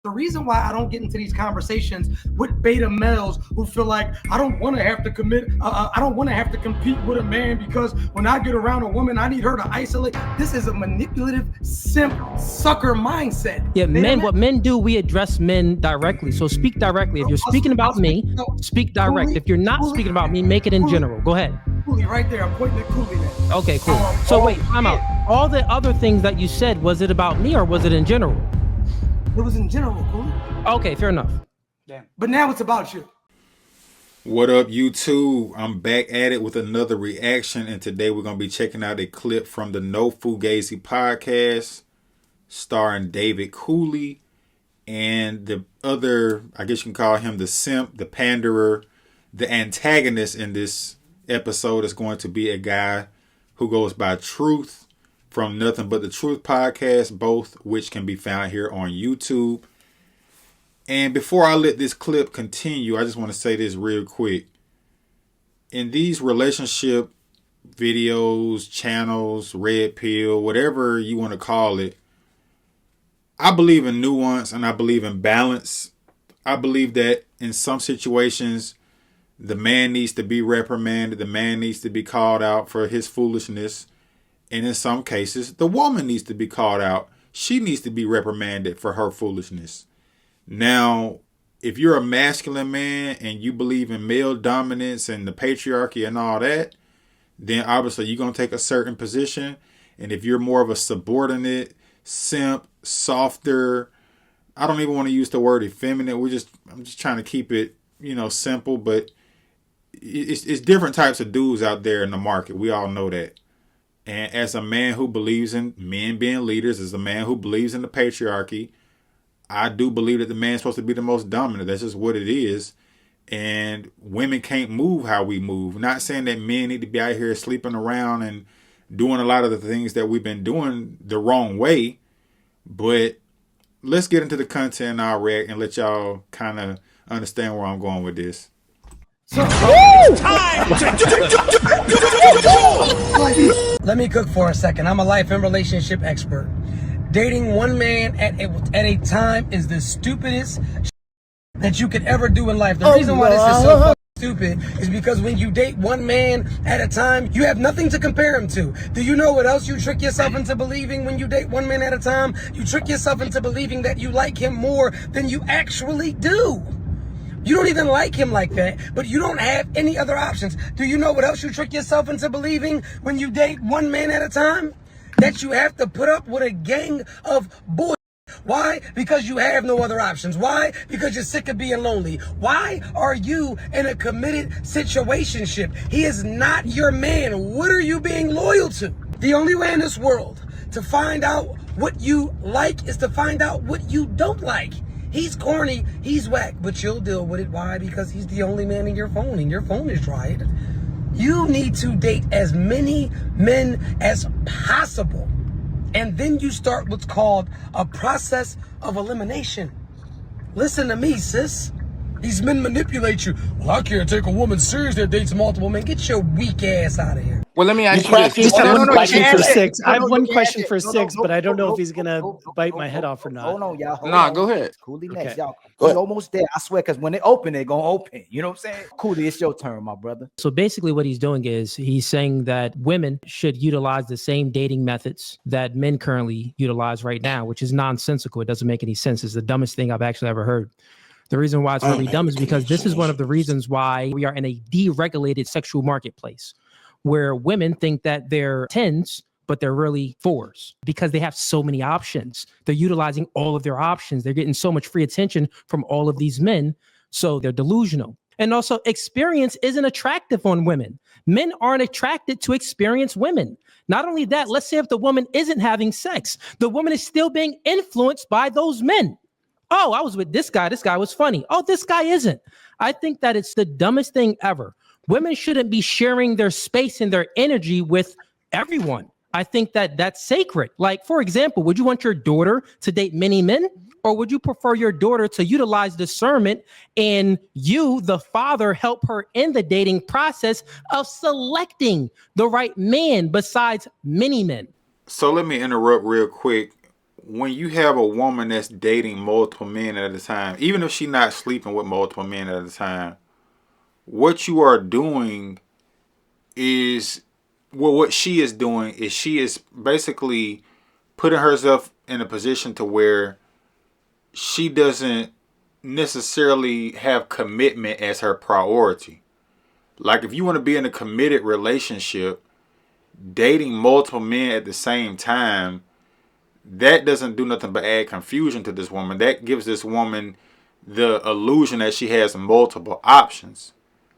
The reason why I don't get into these conversations with beta males who feel like I don't want to have to I don't want to have to compete with a man because when I get around a woman, I need her to isolate. This is a manipulative, simp, sucker mindset. Yeah, men, what men do, we address men directly. So speak directly. If you're speaking about me, speak direct. If you're not speaking about me, make it in general. Go ahead. Cooley, right there. I'm pointing at Cooley now. Okay, cool. So wait, time out. All the other things that you said, was it about me or was it in general? It was in general, Cooley. Okay, fair enough. Damn. But now it's about you. What up, YouTube? I'm back at it with another reaction, and today we're going to be checking out a clip from the No Fugazee podcast starring David Cooley and the other, I guess you can call him the simp, the panderer, the antagonist in this episode is going to be a guy who goes by Truth from Nothing But the Truth podcast, both which can be found here on YouTube. And before I let this clip continue, I just want to say this real quick. In these relationship videos, channels, red pill, whatever you want to call it, I believe in nuance and I believe in balance. I believe that in some situations, the man needs to be reprimanded. The man needs to be called out for his foolishness. And in some cases, the woman needs to be called out. She needs to be reprimanded for her foolishness. Now, if you're a masculine man and you believe in male dominance and the patriarchy and all that, then obviously you're going to take a certain position. And if you're more of a subordinate, simp, softer, I don't even want to use the word effeminate. I'm just trying to keep it, simple, but it's different types of dudes out there in the market. We all know that. And as a man who believes in men being leaders, as a man who believes in the patriarchy, I do believe that the man's supposed to be the most dominant. That's just what it is. And women can't move how we move. Not saying that men need to be out here sleeping around and doing a lot of the things that we've been doing the wrong way. But let's get into the content and I'll react and let y'all kind of understand where I'm going with this. Let me cook for a second. I'm a life and relationship expert. Dating one man at a time is the stupidest that you could ever do in life. The reason why this is so fucking stupid is because when you date one man at a time, you have nothing to compare him to. Do you know what else you trick yourself into believing when you date one man at a time? You trick yourself into believing that you like him more than you actually do. You don't even like him like that, but you don't have any other options. Do you know what else you trick yourself into believing when you date one man at a time? That you have to put up with a gang of boys. Why? Because you have no other options. Why? Because you're sick of being lonely. Why are you in a committed situationship? He is not your man. What are you being loyal to? The only way in this world to find out what you like is to find out what you don't like. He's corny, he's whack, but you'll deal with it. Why? Because he's the only man in your phone, and your phone is dried. You need to date as many men as possible. And then you start what's called a process of elimination. Listen to me, sis. These men manipulate you. Well, I can't take a woman serious that dates multiple men. Get your weak ass out of here. Well, let me ask you this. I have one question for Six, but I don't know if he's gonna bite my head off or not. Hold on, y'all. Go ahead. Cooley next, y'all. We're almost there. I swear, because when they open, they're gonna open. You know what I'm saying? Cooley, it's your turn, my brother. So basically what he's doing is he's saying that women should utilize the same dating methods that men currently utilize right now, which is nonsensical. It doesn't make any sense. It's the dumbest thing I've actually ever heard. The reason why it's really dumb is because this is one of the reasons why we are in a deregulated sexual marketplace where women think that they're 10s, but they're really 4s because they have so many options. They're utilizing all of their options. They're getting so much free attention from all of these men. So they're delusional. And also experience isn't attractive on women. Men aren't attracted to experienced women. Not only that, let's say if the woman isn't having sex, the woman is still being influenced by those men. Oh, I was with this guy. This guy was funny. Oh, this guy isn't. I think that it's the dumbest thing ever. Women shouldn't be sharing their space and their energy with everyone. I think that that's sacred. Like, for example, would you want your daughter to date many men? Or would you prefer your daughter to utilize discernment and you, the father, help her in the dating process of selecting the right man besides many men? So let me interrupt real quick. when you have a woman that's dating multiple men at a time, even if she's not sleeping with multiple men at a time, what you are doing is, well, what she is doing is she is basically putting herself in a position to where she doesn't necessarily have commitment as her priority. Like, if you want to be in a committed relationship, dating multiple men at the same time, that doesn't do nothing but add confusion to this woman. That gives this woman the illusion that she has multiple options,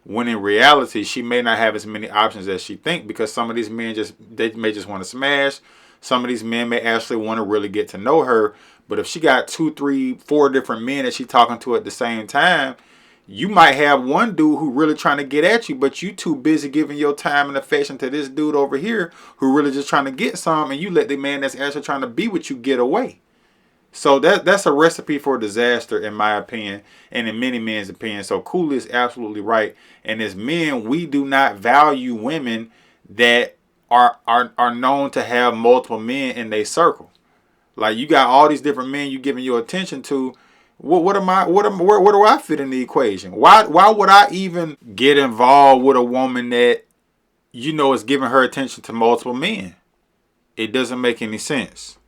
when in reality she may not have as many options as she think, because some of these men they may just want to smash. Some of these men may actually want to really get to know her. But if she got 2, 3, 4 different men that she talking to at the same time, you might have one dude who really trying to get at you, but you too busy giving your time and affection to this dude over here who really just trying to get some, and you let the man that's actually trying to be with you get away. So that's a recipe for disaster, in my opinion, and in many men's opinion. So Cooley is absolutely right. And as men, we do not value women that are known to have multiple men in their circle. Like, you got all these different men you giving your attention to. Where do I fit in the equation? Why would I even get involved with a woman that is giving her attention to multiple men? It doesn't make any sense.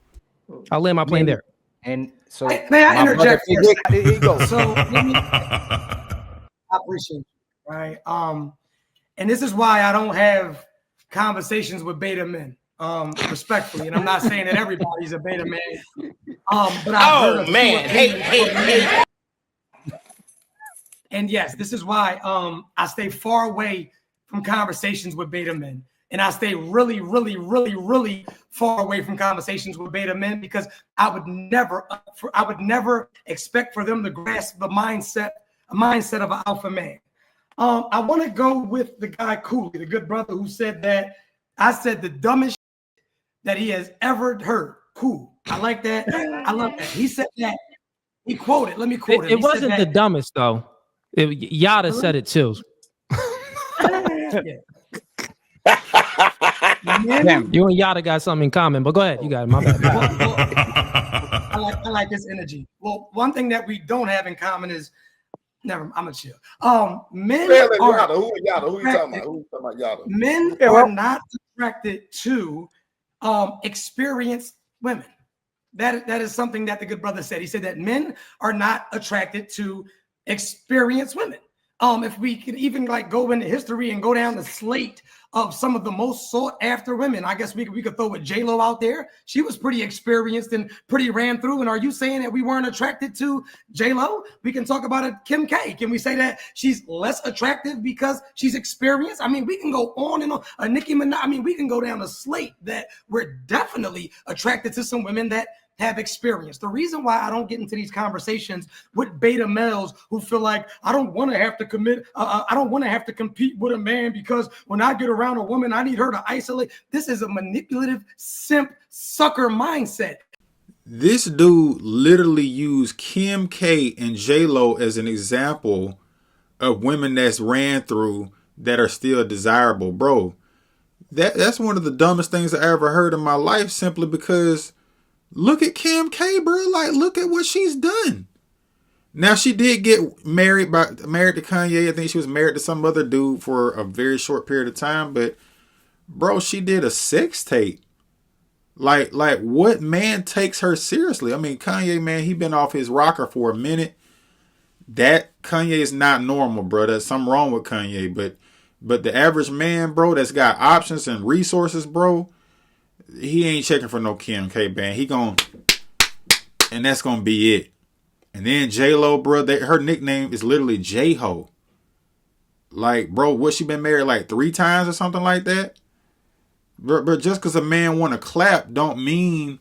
I'll land my plane there. And so, may I interject? There you go. So I appreciate you, right? And this is why I don't have conversations with beta men, respectfully. And I'm not saying that everybody's a beta man. But I've heard of hey. And yes, this is why I stay far away from conversations with beta men. And I stay really, really, really, really far away from conversations with beta men, because I would never expect for them to grasp the mindset of an alpha man. I want to go with the guy Cooley, the good brother, who said that I said the dumbest that he has ever heard. Cool. I like that. I love that. He said that. He quoted. Let me quote it. It wasn't the dumbest, though. Yada said it too. You and Yada got something in common, but go ahead. You got it. My bad. I like this energy. Well, one thing that we don't have in common is, never. I'm gonna chill. Men are Yada. Who you talking about? Who you talking about? Yada. Men are not attracted to experienced women. That is something that the good brother said. He said that men are not attracted to experienced women. If we could even go into history and go down the slate of some of the most sought after women, I guess we could throw J-Lo out there. She was pretty experienced and pretty ran through. And are you saying that we weren't attracted to J-Lo? We can talk about it. Kim K. Can we say that she's less attractive because she's experienced? I mean, we can go on and on. Nicki Minaj. I mean, we can go down the slate that we're definitely attracted to some women that have experience. The reason why I don't get into these conversations with beta males who feel like I don't want to have to commit, I don't want to have to compete with a man because when I get around a woman, I need her to isolate. This is a manipulative simp sucker mindset. This dude literally used Kim K and J-Lo as an example of women that's ran through that are still desirable. Bro, that's one of the dumbest things I ever heard in my life, simply because look at Kim K, bro. Like, look at what she's done. Now, she did get married to Kanye. I think she was married to some other dude for a very short period of time. But, bro, she did a sex tape. Like what man takes her seriously? I mean, Kanye, man, he been off his rocker for a minute. That Kanye is not normal, bro. There's something wrong with Kanye. But the average man, bro, that's got options and resources, bro, he ain't checking for no Kim K, man. And that's gonna be it. And then J-Lo, bro, her nickname is literally J-Ho. Like, bro, what, she been married like 3 times or something like that? But just because a man want to clap don't mean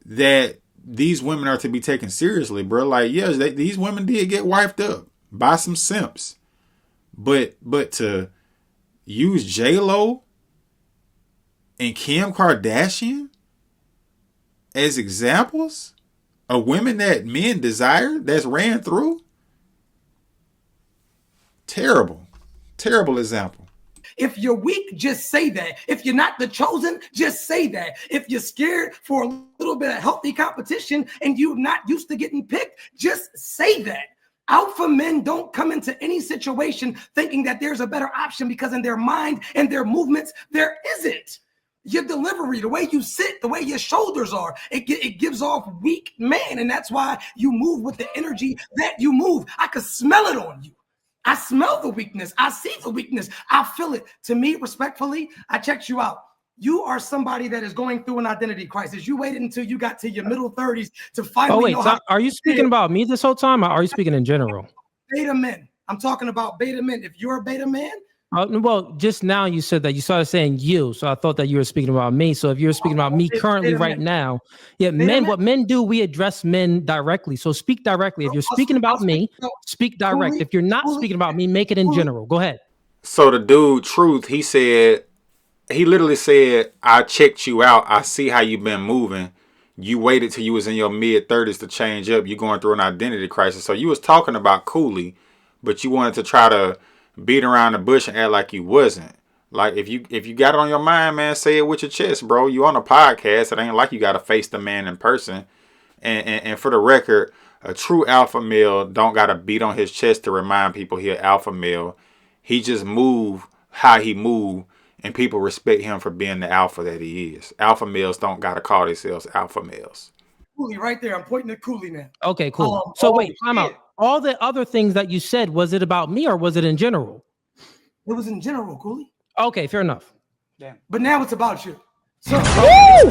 that these women are to be taken seriously, bro. Like, yeah, these women did get wifed up by some simps. But to use J-Lo and Kim Kardashian as examples of women that men desire, that's ran through, terrible example. If you're weak, just say that. If you're not the chosen, just say that. If you're scared for a little bit of healthy competition and you're not used to getting picked, just say that. Alpha men don't come into any situation thinking that there's a better option, because in their mind and their movements, there isn't. Your delivery, the way you sit, the way your shoulders are, it gives off weak man. And that's why you move with the energy that you move. I could smell it on you. I smell the weakness. I see the weakness. I feel it. To me, respectfully, I checked you out. You are somebody that is going through an identity crisis. You waited until you got to your middle 30s to finally know how. Are you speaking about me this whole time, or are you speaking in general? Beta men. I'm talking about beta men. If you're a beta man, well, just now you said that you started saying you, so I thought that you were speaking about me. So if you're speaking about me currently right now, men, what men do, we address men directly. So speak directly. If you're speaking about me, speak direct. If you're not speaking about me, make it in general. Go ahead. So the dude, Truth, he literally said, I checked you out. I see how you've been moving. You waited till you was in your mid-30s to change up. You're going through an identity crisis. So you was talking about Cooley, but you wanted to try to beat around the bush and act like you wasn't. Like, if you got it on your mind, man, say it with your chest, bro. You on a podcast. It ain't like you got to face the man in person. And for the record, a true alpha male don't got to beat on his chest to remind people he an alpha male. He just move how he move, and people respect him for being the alpha that he is. Alpha males don't got to call themselves alpha males. Cooley right there. I'm pointing at Cooley now. Okay, cool. So wait, time out. All the other things that you said, was it about me or was it in general? It was in general, Cooley. Okay, fair enough. Damn. But now it's about you. So oh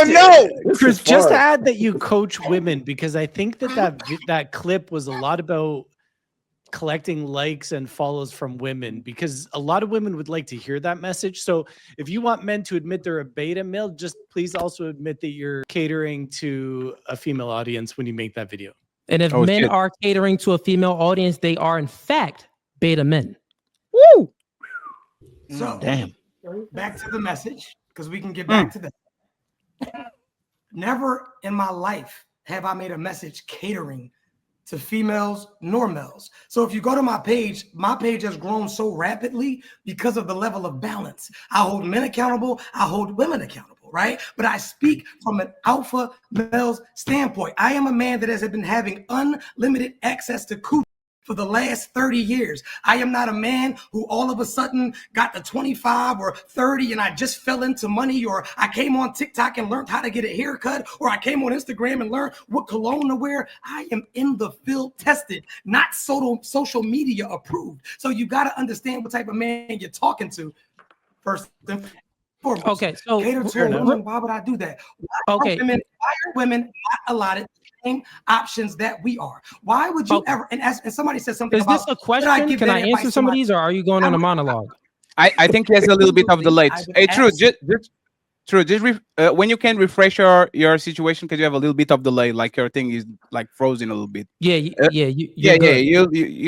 no, Chris, just to add that you coach women, because I think that clip was a lot about collecting likes and follows from women, because a lot of women would like to hear that message. So if you want men to admit they're a beta male, just please also admit that you're catering to a female audience when you make that video. And if men are catering to a female audience, they are in fact beta men. Woo! So damn. Back to the message, because we can get back to that. Never in my life have I made a message catering to females nor males. So if you go to my page has grown so rapidly because of the level of balance. I hold men accountable, I hold women accountable, right? But I speak from an alpha male's standpoint. I am a man that has been having unlimited access to Cooley for the last 30 years. I am not a man who all of a sudden got to 25 or 30 and I just fell into money, or I came on TikTok and learned how to get a haircut, or I came on Instagram and learned what cologne to wear. I am in the field tested, not social media approved. So you got to understand what type of man you're talking to first and foremost. Okay, so cater to a woman, why would I do that? Why are women not allotted options that we are? Why would you ever? And somebody said something. Is this a question? Can I answer some of these, or are you going on a monologue? I think he has a little bit of delay. Hey, True, when you can refresh your situation, because you have a little bit of delay, like your thing is like frozen a little bit. He's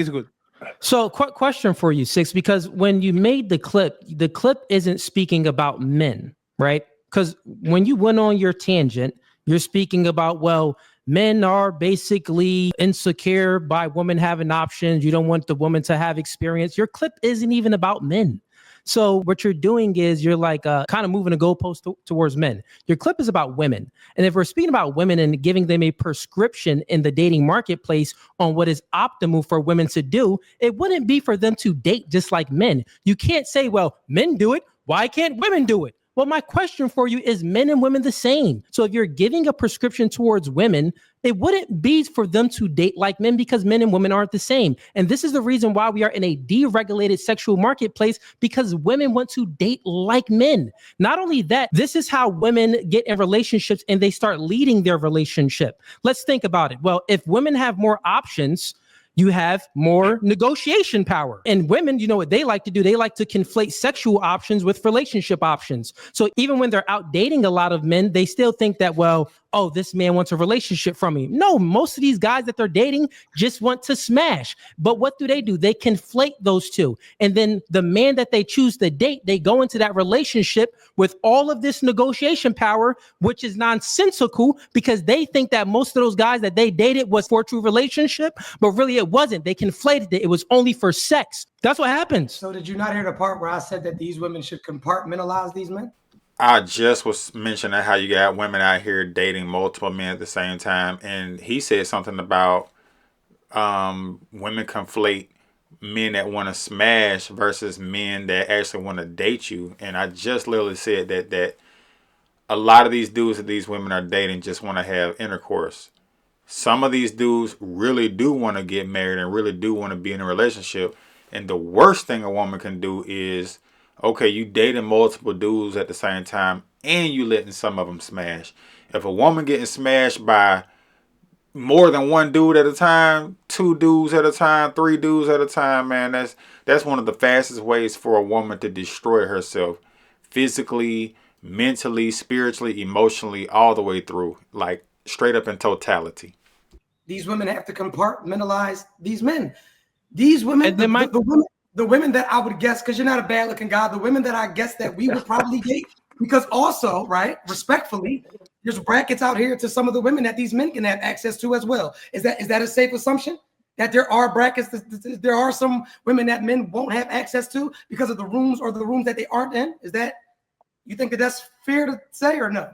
good. So, question for you, Six, because when you made the clip isn't speaking about men, right? Because when you went on your tangent, you're speaking about, well, men are basically insecure by women having options. You don't want the woman to have experience. Your clip isn't even about men. So what you're doing is you're like kind of moving a goalpost towards men. Your clip is about women. And if we're speaking about women and giving them a prescription in the dating marketplace on what is optimal for women to do, it wouldn't be for them to date just like men. You can't say, well, men do it. Why can't women do it? Well, my question for you is, men and women the same? So if you're giving a prescription towards women, it wouldn't be for them to date like men, because men and women aren't the same. And this is the reason why we are in a deregulated sexual marketplace, because women want to date like men. Not only that, this is how women get in relationships and they start leading their relationship. Let's think about it. Well, if women have more options, you have more negotiation power. And women, you know what they like to do? They like to conflate sexual options with relationship options. So even when they're out dating a lot of men, they still think that, well, oh, this man wants a relationship from me. No, most of these guys that they're dating just want to smash. But what do? They conflate those two. And then the man that they choose to date, they go into that relationship with all of this negotiation power, which is nonsensical, because they think that most of those guys that they dated was for a true relationship, but really it it wasn't. They conflated it. It was only for sex. That's what happens. So did you not hear the part where I said that these women should compartmentalize these men? I just was mentioning how you got women out here dating multiple men at the same time, and he said something about women conflate men that want to smash versus men that actually want to date you. And I just literally said that a lot of these dudes that these women are dating just want to have intercourse. Some of these dudes really do want to get married and really do want to be in a relationship. And the worst thing a woman can do is, okay, you dating multiple dudes at the same time and you letting some of them smash. If a woman getting smashed by more than one dude at a time, 2 dudes at a time, 3 dudes at a time, man, that's one of the fastest ways for a woman to destroy herself physically, mentally, spiritually, emotionally, all the way through, like straight up in totality. These women have to compartmentalize these men. These women, the women that I would guess, because you're not a bad looking guy, the women that I guess that we would probably date, because also, right, respectfully, there's brackets out here to some of the women that these men can have access to as well. Is that a safe assumption? That there are brackets, there are some women that men won't have access to because of the rooms that they aren't in? Is that, you think that that's fair to say or no?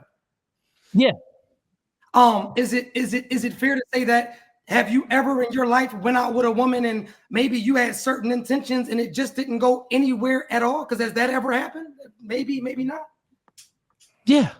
Yeah. Is it fair to say that, have you ever in your life went out with a woman and maybe you had certain intentions and it just didn't go anywhere at all? Because has that ever happened? Maybe not. Yeah.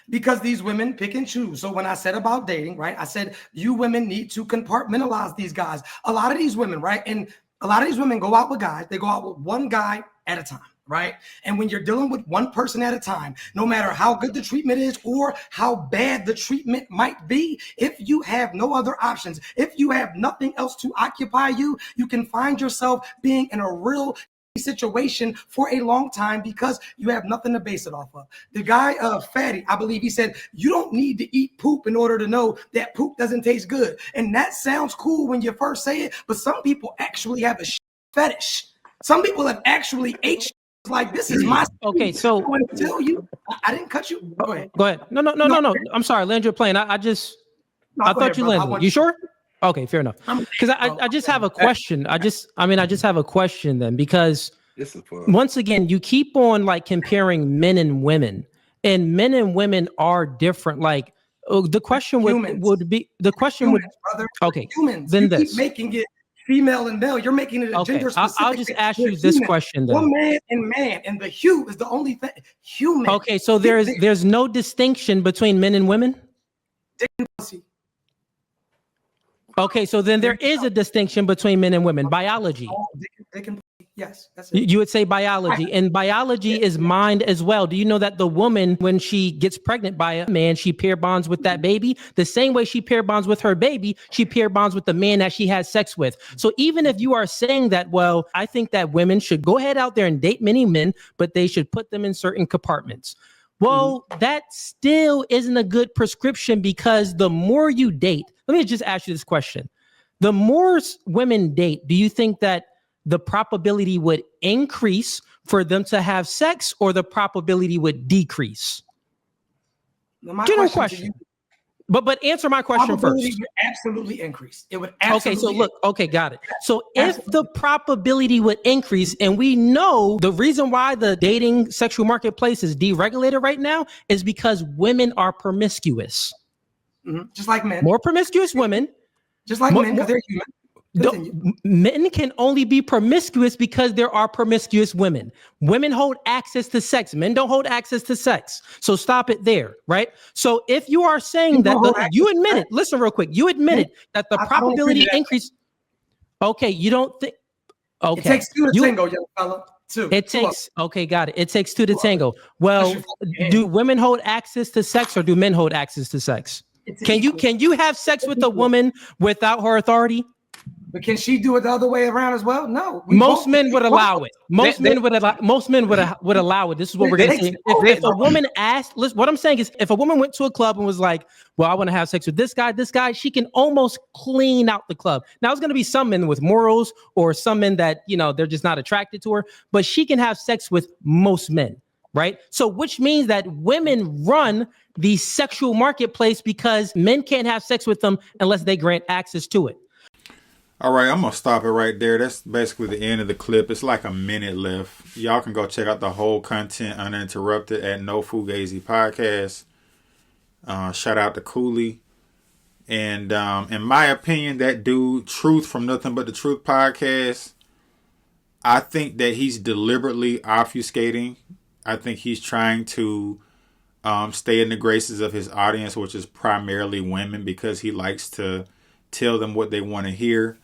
Because these women pick and choose. So when I said about dating, right, I said you women need to compartmentalize these guys. A lot of these women, right, and a lot of these women go out with guys. They go out with one guy at a time, right? And when you're dealing with one person at a time, no matter how good the treatment is or how bad the treatment might be, if you have no other options, if you have nothing else to occupy you, you can find yourself being in a real situation for a long time because you have nothing to base it off of. The guy, Fatty, I believe he said, you don't need to eat poop in order to know that poop doesn't taste good. And that sounds cool when you first say it, but some people actually have a fetish. Some people have actually ate like, this is my Okay, so I want to tell you, I didn't cut you. Go ahead. Go ahead. No. I'm sorry, land your plane. I thought you landed. You sure? Okay, fair enough. Because I just have a question. I just have a question then, because This is fun. once again, you keep on like comparing men and women, and men and women are different. Like the question would be Brother. okay. Humans. Then you this. keep making it female and male. You're making it a Okay, gender specific. I'll just ask you this question then. One man and man, and the hue is the only thing. Human. Okay, so there's no distinction between men and women? Dick and pussy. Okay, so then there is a distinction between men and women. Biology. Dick and pussy. Yes, that's it. You would say biology, and biology is mind as well. Do you know that the woman, when she gets pregnant by a man, she pair bonds with that baby? The same way she pair bonds with her baby, she pair bonds with the man that she has sex with. So even if you are saying that, well, I think that women should go ahead out there and date many men, but they should put them in certain compartments. Well, that still isn't a good prescription, because the more you date, let me just ask you this question. The more women date, do you think that the probability would increase for them to have sex, or the probability would decrease? General question. But answer my question first. Probability would absolutely increase. It would absolutely. Okay, so look, okay, got it. So if the probability would increase, and we know the reason why the dating sexual marketplace is deregulated right now is because women are promiscuous. Just like men. More promiscuous women. Just like men, because they're human. Men can only be promiscuous because there are promiscuous women. Women hold access to sex. Men don't hold access to sex. So stop it there, right? So if you are saying that, you admit it. Listen real quick. You admitted that the probability increase. Okay, you don't think. Okay. It takes 2 to tango, young fella. 2. It takes. Okay, got it. It takes 2 to tango. Well, do women hold access to sex, or do men hold access to sex? Can you have sex with a woman without her authority? But can she do it the other way around as well? No. Most men would allow it. Most men would allow it. This is what we're going to say. If a woman asked, listen, what I'm saying is, if a woman went to a club and was like, well, I want to have sex with this guy, she can almost clean out the club. Now, it's going to be some men with morals, or some men that, they're just not attracted to her, but she can have sex with most men, right? So which means that women run the sexual marketplace, because men can't have sex with them unless they grant access to it. All right, I'm gonna stop it right there. That's basically the end of the clip. It's like a minute left. Y'all can go check out the whole content uninterrupted at No Fugazi Podcast. Shout out to Cooley. And in my opinion, that dude, Truth from Nothing But the Truth podcast, I think that he's deliberately obfuscating. I think he's trying to stay in the graces of his audience, which is primarily women, because he likes to tell them what they want to hear.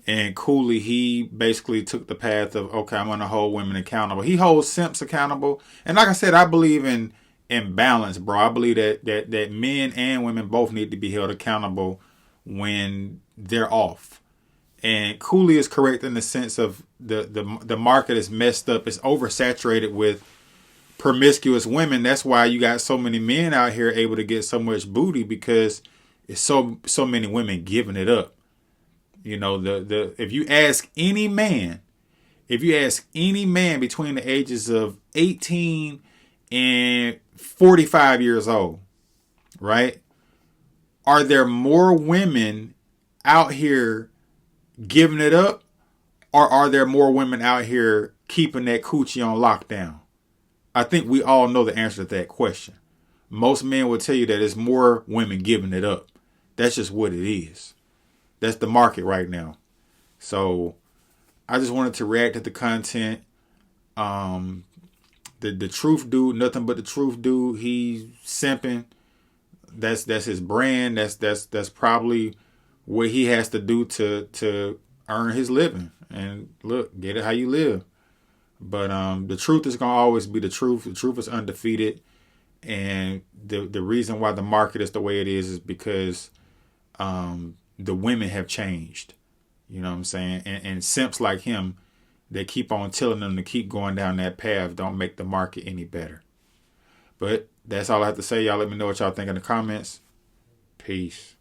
And Cooley, he basically took the path of, okay, I'm going to hold women accountable. He holds simps accountable. And like I said, I believe in balance, bro. I believe that men and women both need to be held accountable when they're off. And Cooley is correct in the sense of the market is messed up. It's oversaturated with promiscuous women. That's why you got so many men out here able to get so much booty, because it's so many women giving it up. You know, if you ask any man between the ages of 18 and 45 years old, right? Are there more women out here giving it up, or are there more women out here keeping that coochie on lockdown? I think we all know the answer to that question. Most men will tell you that it's more women giving it up. That's just what it is. That's the market right now. So I just wanted to react to the content. The Truth dude, Nothing But the Truth dude, he's simping. That's his brand. That's probably what he has to do to earn his living. And look, get it how you live. But the truth is gonna always be the truth. The truth is undefeated. And the reason why the market is the way it is because the women have changed. You know what I'm saying? And simps like him, they keep on telling them to keep going down that path, don't make the market any better. But that's all I have to say. Y'all let me know what y'all think in the comments. Peace.